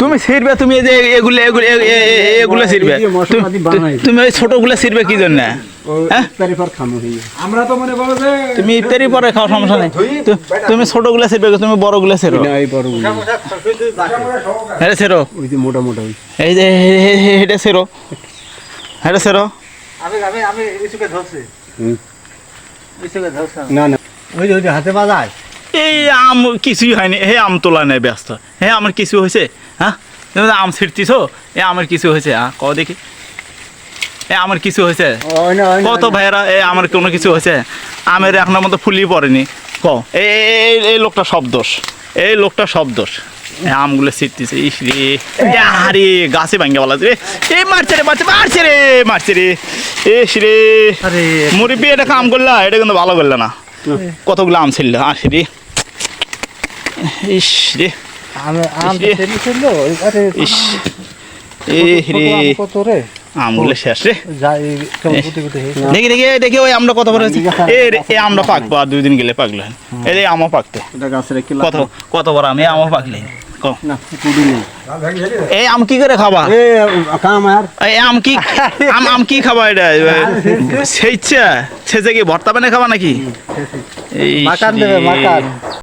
তুমি ছিড়বে, তুমি এই যে এগুলো ছিড়বে, তুমি ওই ছোটগুলো ছিড়বে কি জন্য? হ্যাঁ আমরা তো মনে করো যে তুমি ইফতারি পরে খাও, সমস্যা নেই। তুমি ছোটগুলো ছিড়বে, তুমি বড়গুলো ছিড়ো। হ্যাঁ ছেড়ো, মোটা মোটা এই যে এটা ছেড়ো, এটা ছেড়ো। আমি ইসুকে ধরছি, না না ওই যে হাতে বাজায় এই আম কিছুই হয়নি, হে আম তোলা নেই ব্যস্ত, হে আমার কিছু হয়েছে? হ্যাঁ তুমি আম ছিড়তিছো, এ আমার কিছু হয়েছে? হ্যাঁ ক দেখি, এ আমার কিছু হয়েছে? কত ভাইয়েরা, এ আমার কোনো কিছু হয়েছে? আমের এখনো মতো ফুলি পড়েনি। ক এই লোকটা সব দোষ, এই লোকটা সব দোষ। আমগুলো ছিটতেছে, ইস রে, আরে গাছে ভাঙ্গে বলা রে, এই মারছে রে, মারছে রে, ইস রে। মুরব্বি এটা কাম করলা, এটা কিন্তু ভালো করলে না। কতগুলো আম ছিল, আসি রে, ইস রে, ইস রে, আমগুলো শেষ রে। দেখি ওই আমরা কত বড় হয়েছে, এই আমরা পাকবো আর 2 দিন গেলে পাকলো। এই আমও পাকতে কত বড় আম, এই আমও পাকলে। এই আম কি করে খাবা? এই আম কি খাবা? এটা সেইছে কি ভর্তা বানিয়ে খাবা নাকি? এই